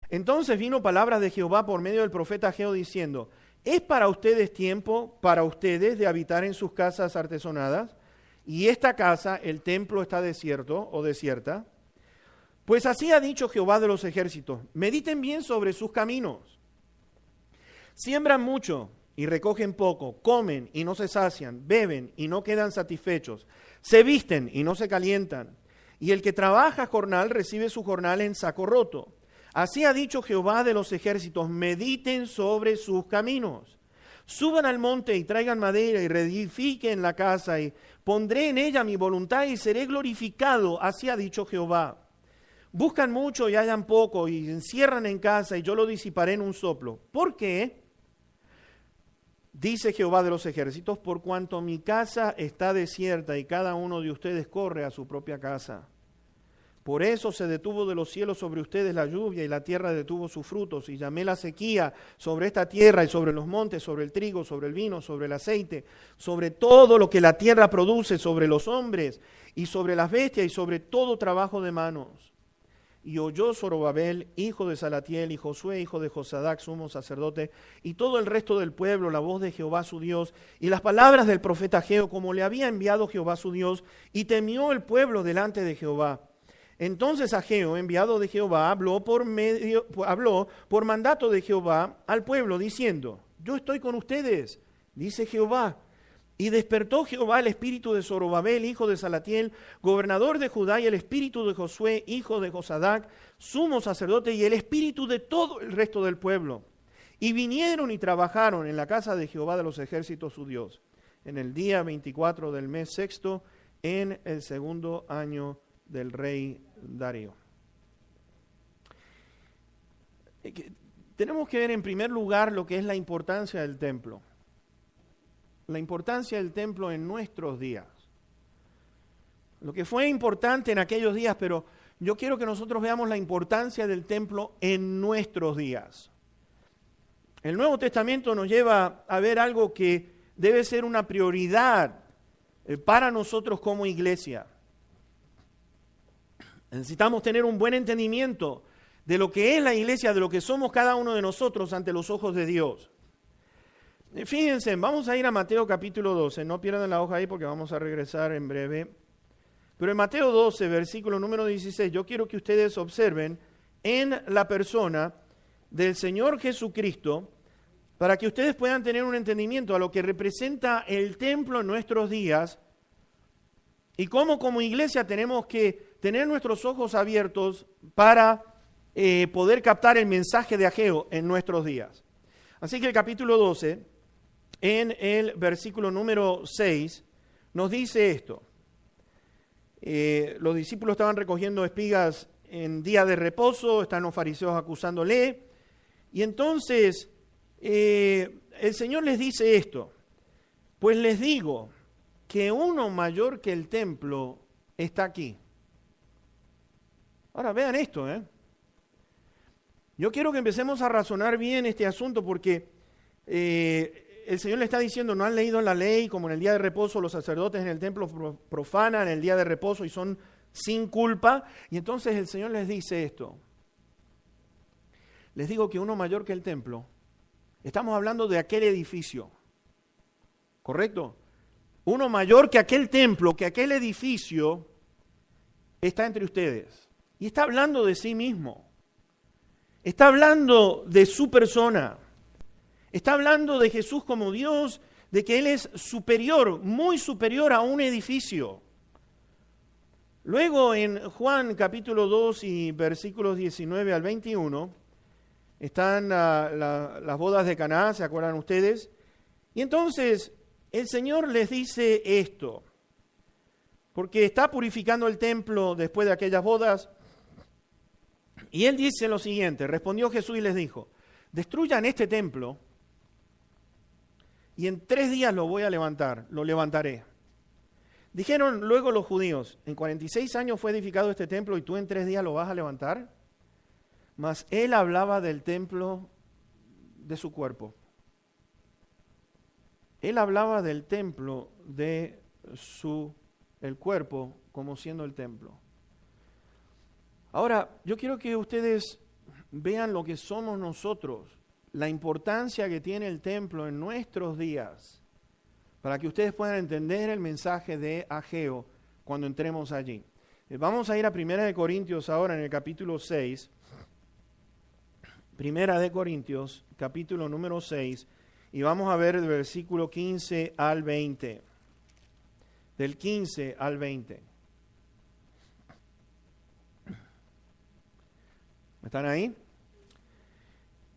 Entonces vino palabra de Jehová por medio del profeta Ageo diciendo: ¿es para ustedes tiempo, para ustedes, de habitar en sus casas artesonadas? Y esta casa, el templo, está desierto o desierta. Pues así ha dicho Jehová de los ejércitos: mediten bien sobre sus caminos. Siembran mucho y recogen poco, comen y no se sacian, beben y no quedan satisfechos, se visten y no se calientan. Y el que trabaja jornal recibe su jornal en saco roto. Así ha dicho Jehová de los ejércitos: mediten sobre sus caminos. Suban al monte y traigan madera y reedifiquen la casa y pondré en ella mi voluntad y seré glorificado. Así ha dicho Jehová. Buscan mucho y hallan poco y encierran en casa y yo lo disiparé en un soplo. ¿Por qué? Dice Jehová de los ejércitos: por cuanto mi casa está desierta y cada uno de ustedes corre a su propia casa. Por eso se detuvo de los cielos sobre ustedes la lluvia y la tierra detuvo sus frutos, y llamé la sequía sobre esta tierra y sobre los montes, sobre el trigo, sobre el vino, sobre el aceite, sobre todo lo que la tierra produce, sobre los hombres y sobre las bestias y sobre todo trabajo de manos. Y oyó Zorobabel, hijo de Salatiel, y Josué, hijo de Josadac, sumo sacerdote, y todo el resto del pueblo, la voz de Jehová su Dios, y las palabras del profeta Ageo, como le había enviado Jehová su Dios, y temió el pueblo delante de Jehová. Entonces Ageo, enviado de Jehová, habló por mandato de Jehová al pueblo, diciendo: yo estoy con ustedes, dice Jehová. Y despertó Jehová el espíritu de Zorobabel, hijo de Salatiel, gobernador de Judá, y el espíritu de Josué, hijo de Josadac, sumo sacerdote, y el espíritu de todo el resto del pueblo. Y vinieron y trabajaron en la casa de Jehová de los ejércitos su Dios, en el día 24 del mes sexto, en el segundo año del rey Darío. Tenemos que ver en primer lugar lo que es la importancia del templo. La importancia del templo en nuestros días. Lo que fue importante en aquellos días, pero yo quiero que nosotros veamos la importancia del templo en nuestros días. El Nuevo Testamento nos lleva a ver algo que debe ser una prioridad para nosotros como iglesia. Necesitamos tener un buen entendimiento de lo que es la iglesia, de lo que somos cada uno de nosotros ante los ojos de Dios. Fíjense, vamos a ir a Mateo capítulo 12, no pierdan la hoja ahí porque vamos a regresar en breve. Pero en Mateo 12, versículo número 16, yo quiero que ustedes observen en la persona del Señor Jesucristo, para que ustedes puedan tener un entendimiento a lo que representa el templo en nuestros días y cómo como iglesia tenemos que tener nuestros ojos abiertos para poder captar el mensaje de Ageo en nuestros días. Así que el capítulo 12, en el versículo número 6, nos dice esto. Los discípulos estaban recogiendo espigas en día de reposo, están los fariseos acusándole, y entonces el Señor les dice esto: pues les digo que uno mayor que el templo está aquí. Ahora vean esto, Yo quiero que empecemos a razonar bien este asunto porque el Señor le está diciendo: no han leído la ley, como en el día de reposo los sacerdotes en el templo profanan el día de reposo y son sin culpa. Y entonces el Señor les dice esto: les digo que uno mayor que el templo, estamos hablando de aquel edificio, ¿correcto? Uno mayor que aquel templo, que aquel edificio, está entre ustedes. Y está hablando de sí mismo. Está hablando de su persona. Está hablando de Jesús como Dios, de que Él es superior, muy superior a un edificio. Luego en Juan capítulo 2 y versículos 19 al 21, están las bodas de Caná, ¿se acuerdan ustedes? Y entonces el Señor les dice esto, porque está purificando el templo después de aquellas bodas. Y Él dice lo siguiente: respondió Jesús y les dijo: destruyan este templo y en 3 días lo voy a levantar, lo levantaré. Dijeron luego los judíos: en 46 años fue edificado este templo y tú en 3 días lo vas a levantar. Mas Él hablaba del templo de su cuerpo. Él hablaba del templo de el cuerpo como siendo el templo. Ahora, yo quiero que ustedes vean lo que somos nosotros, la importancia que tiene el templo en nuestros días, para que ustedes puedan entender el mensaje de Ageo cuando entremos allí. Vamos a ir a 1 Corintios ahora en el capítulo 6. 1 Corintios, capítulo número 6, y vamos a ver el versículo 15 al 20. Del 15 al 20. ¿Están ahí?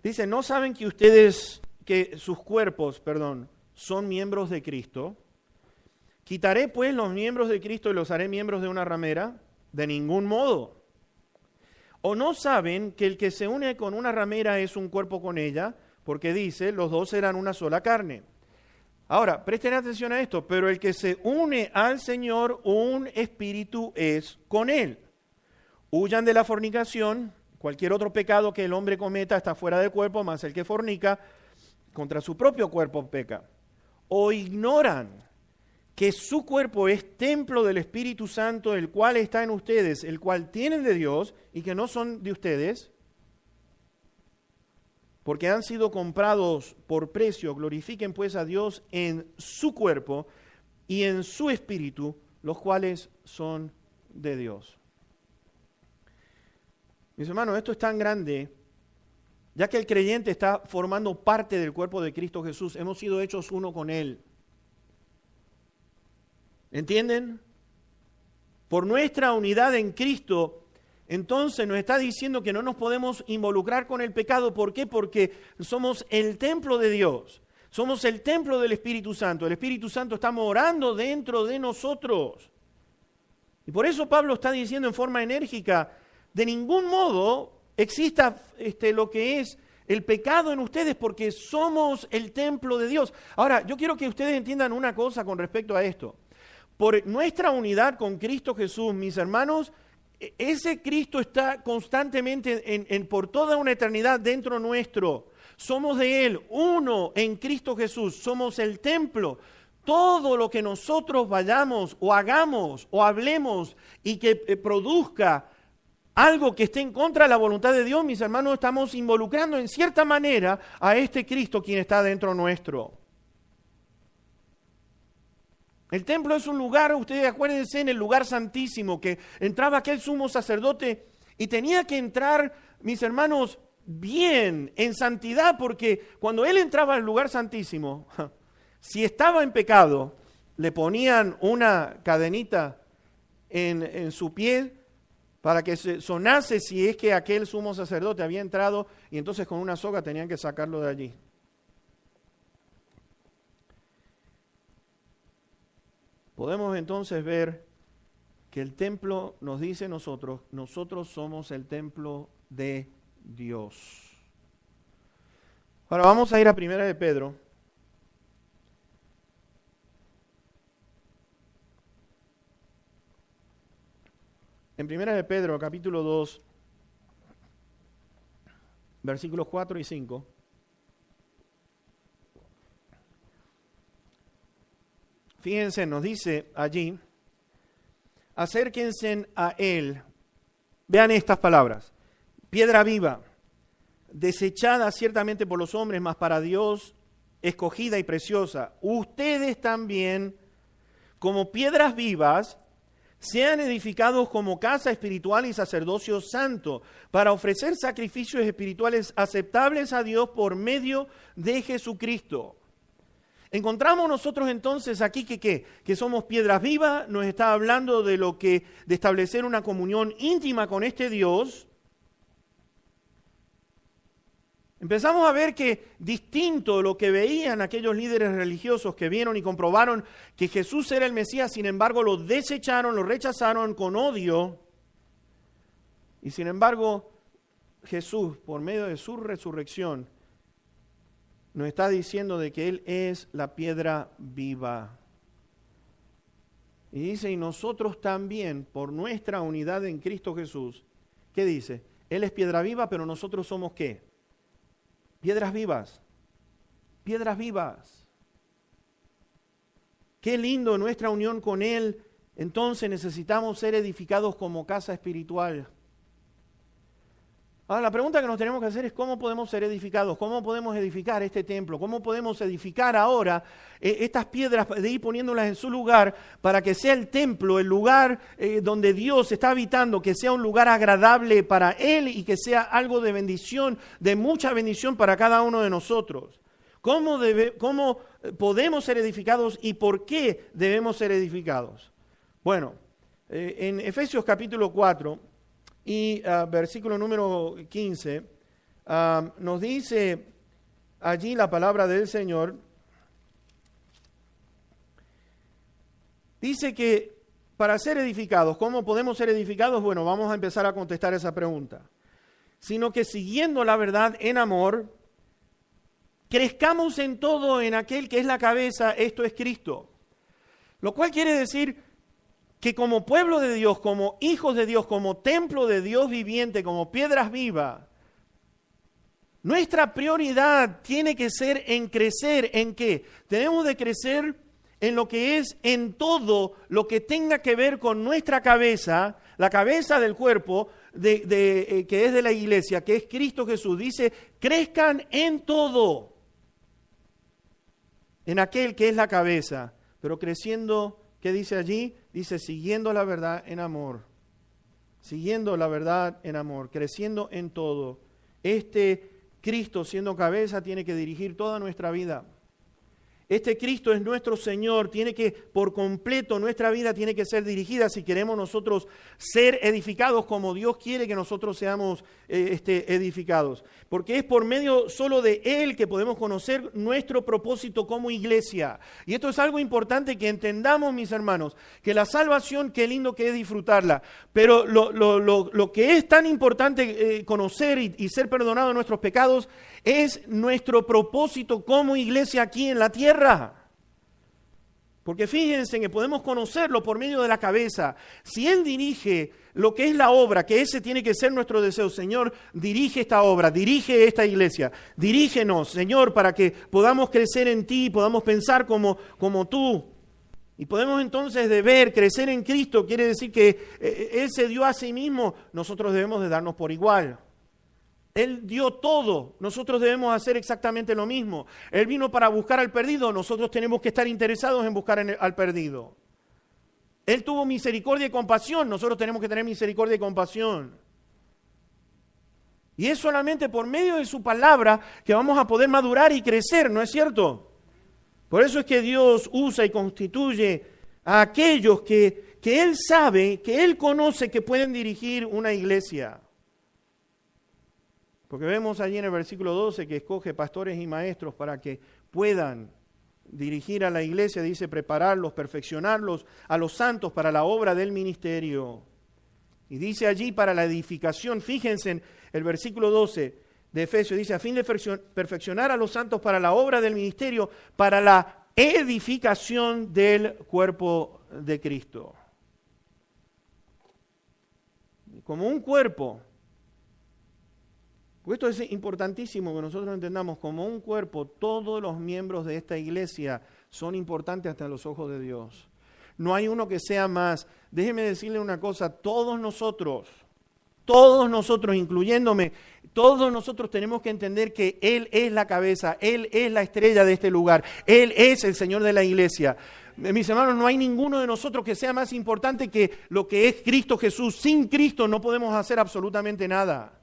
Dice, ¿no saben que sus cuerpos, son miembros de Cristo? ¿Quitaré pues los miembros de Cristo y los haré miembros de una ramera? De ningún modo. ¿O no saben que el que se une con una ramera es un cuerpo con ella? Porque dice, los dos serán una sola carne. Ahora, presten atención a esto, pero el que se une al Señor, un espíritu es con Él. Huyan de la fornicación. Cualquier otro pecado que el hombre cometa está fuera del cuerpo, más el que fornica contra su propio cuerpo peca. ¿O ignoran que su cuerpo es templo del Espíritu Santo, el cual está en ustedes, el cual tienen de Dios y que no son de ustedes? Porque han sido comprados por precio. Glorifiquen pues a Dios en su cuerpo y en su espíritu, los cuales son de Dios. Mis hermanos, esto es tan grande, ya que el creyente está formando parte del cuerpo de Cristo Jesús. Hemos sido hechos uno con Él. ¿Entienden? Por nuestra unidad en Cristo, entonces nos está diciendo que no nos podemos involucrar con el pecado. ¿Por qué? Porque somos el templo de Dios. Somos el templo del Espíritu Santo. El Espíritu Santo está morando dentro de nosotros. Y por eso Pablo está diciendo en forma enérgica, de ningún modo exista lo que es el pecado en ustedes, porque somos el templo de Dios. Ahora, yo quiero que ustedes entiendan una cosa con respecto a esto. Por nuestra unidad con Cristo Jesús, mis hermanos, ese Cristo está constantemente por toda una eternidad dentro nuestro. Somos de Él, uno en Cristo Jesús, somos el templo. Todo lo que nosotros vayamos o hagamos o hablemos y que produzca algo que esté en contra de la voluntad de Dios, mis hermanos, estamos involucrando en cierta manera a este Cristo quien está dentro nuestro. El templo es un lugar, ustedes acuérdense, en el lugar santísimo, que entraba aquel sumo sacerdote y tenía que entrar, mis hermanos, bien, en santidad, porque cuando él entraba al lugar santísimo, si estaba en pecado, le ponían una cadenita en su pie para que sonase si es que aquel sumo sacerdote había entrado, y entonces con una soga tenían que sacarlo de allí. Podemos entonces ver que el templo nos dice nosotros somos el templo de Dios. Ahora vamos a ir a 1 de Pedro. En 1 de Pedro, capítulo 2, versículos 4 y 5. Fíjense, nos dice allí, acérquense a Él. Vean estas palabras. Piedra viva, desechada ciertamente por los hombres, mas para Dios escogida y preciosa. Ustedes también, como piedras vivas, sean edificados como casa espiritual y sacerdocio santo, para ofrecer sacrificios espirituales aceptables a Dios por medio de Jesucristo. Encontramos nosotros entonces aquí que somos piedras vivas, nos está hablando de de establecer una comunión íntima con este Dios. Empezamos a ver que distinto de lo que veían aquellos líderes religiosos que vieron y comprobaron que Jesús era el Mesías, sin embargo lo desecharon, lo rechazaron con odio. Y sin embargo Jesús, por medio de su resurrección, nos está diciendo de que Él es la piedra viva. Y dice, y nosotros también, por nuestra unidad en Cristo Jesús, ¿qué dice? Él es piedra viva, pero nosotros somos ¿qué? Piedras vivas. Piedras vivas. Qué lindo nuestra unión con Él. Entonces necesitamos ser edificados como casa espiritual. Ahora, la pregunta que nos tenemos que hacer es cómo podemos ser edificados, cómo podemos edificar este templo, cómo podemos edificar ahora estas piedras, de ir poniéndolas en su lugar para que sea el templo, el lugar donde Dios está habitando, que sea un lugar agradable para Él y que sea algo de bendición, de mucha bendición para cada uno de nosotros. ¿Cómo podemos ser edificados y por qué debemos ser edificados? Bueno, en Efesios capítulo 4... y versículo número 15, nos dice allí la palabra del Señor. Dice que para ser edificados, ¿cómo podemos ser edificados? Bueno, vamos a empezar a contestar esa pregunta. Sino que siguiendo la verdad en amor, crezcamos en todo en aquel que es la cabeza, esto es Cristo. Lo cual quiere decir que como pueblo de Dios, como hijos de Dios, como templo de Dios viviente, como piedras vivas, nuestra prioridad tiene que ser en crecer. ¿En qué? Tenemos de crecer en lo que es, en todo lo que tenga que ver con nuestra cabeza, la cabeza del cuerpo, que es de la iglesia, que es Cristo Jesús. Dice, crezcan en todo, en aquel que es la cabeza, pero creciendo. ¿Qué dice allí? Dice, siguiendo la verdad en amor. Siguiendo la verdad en amor, creciendo en todo. Este Cristo, siendo cabeza, tiene que dirigir toda nuestra vida. Este Cristo es nuestro Señor, tiene que, por completo, nuestra vida tiene que ser dirigida si queremos nosotros ser edificados como Dios quiere que nosotros seamos edificados. Porque es por medio solo de Él que podemos conocer nuestro propósito como iglesia. Y esto es algo importante que entendamos, mis hermanos, que la salvación, qué lindo que es disfrutarla, pero lo que es tan importante conocer y ser perdonado de nuestros pecados es nuestro propósito como iglesia aquí en la tierra. Porque fíjense que podemos conocerlo por medio de la cabeza. Si Él dirige lo que es la obra, que ese tiene que ser nuestro deseo, Señor, dirige esta obra, dirige esta iglesia, dirígenos, Señor, para que podamos crecer en Ti, podamos pensar como Tú. Y podemos entonces crecer en Cristo, quiere decir que Él se dio a sí mismo, nosotros debemos de darnos por igual. Él dio todo, nosotros debemos hacer exactamente lo mismo. Él vino para buscar al perdido, nosotros tenemos que estar interesados en buscar al perdido. Él tuvo misericordia y compasión, nosotros tenemos que tener misericordia y compasión. Y es solamente por medio de su palabra que vamos a poder madurar y crecer, ¿no es cierto? Por eso es que Dios usa y constituye a aquellos que Él sabe, que Él conoce que pueden dirigir una iglesia. Porque vemos allí en el versículo 12 que escoge pastores y maestros para que puedan dirigir a la iglesia, dice prepararlos, perfeccionarlos a los santos para la obra del ministerio. Y dice allí para la edificación, fíjense en el versículo 12 de Efesios, dice a fin de perfeccionar a los santos para la obra del ministerio, para la edificación del cuerpo de Cristo. Como un cuerpo. Esto es importantísimo que nosotros entendamos, como un cuerpo, todos los miembros de esta iglesia son importantes hasta los ojos de Dios. No hay uno que sea más. Déjeme decirle una cosa, todos nosotros, incluyéndome, todos nosotros tenemos que entender que Él es la cabeza, Él es la estrella de este lugar, Él es el Señor de la iglesia. Mis hermanos, no hay ninguno de nosotros que sea más importante que lo que es Cristo Jesús. Sin Cristo no podemos hacer absolutamente nada.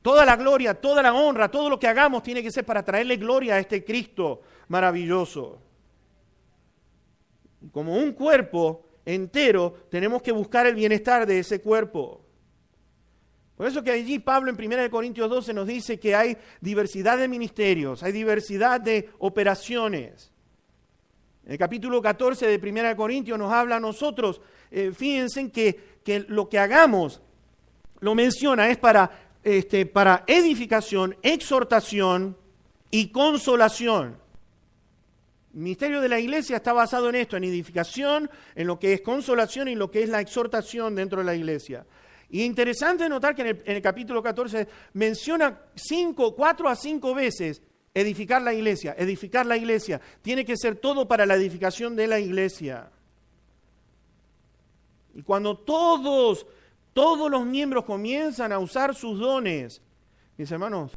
Toda la gloria, toda la honra, todo lo que hagamos tiene que ser para traerle gloria a este Cristo maravilloso. Como un cuerpo entero, tenemos que buscar el bienestar de ese cuerpo. Por eso que allí Pablo en 1 Corintios 12 nos dice que hay diversidad de ministerios, hay diversidad de operaciones. En el capítulo 14 de 1 Corintios nos habla a nosotros, fíjense que lo que hagamos, lo menciona, es para edificación, exhortación y consolación. El ministerio de la iglesia está basado en esto, en edificación, en lo que es consolación y lo que es la exhortación dentro de la iglesia. Y interesante notar que en el capítulo 14 menciona 4 a 5 veces edificar la iglesia. Edificar la iglesia tiene que ser todo para la edificación de la iglesia. Y cuando todos todos los miembros comienzan a usar sus dones. Mis hermanos,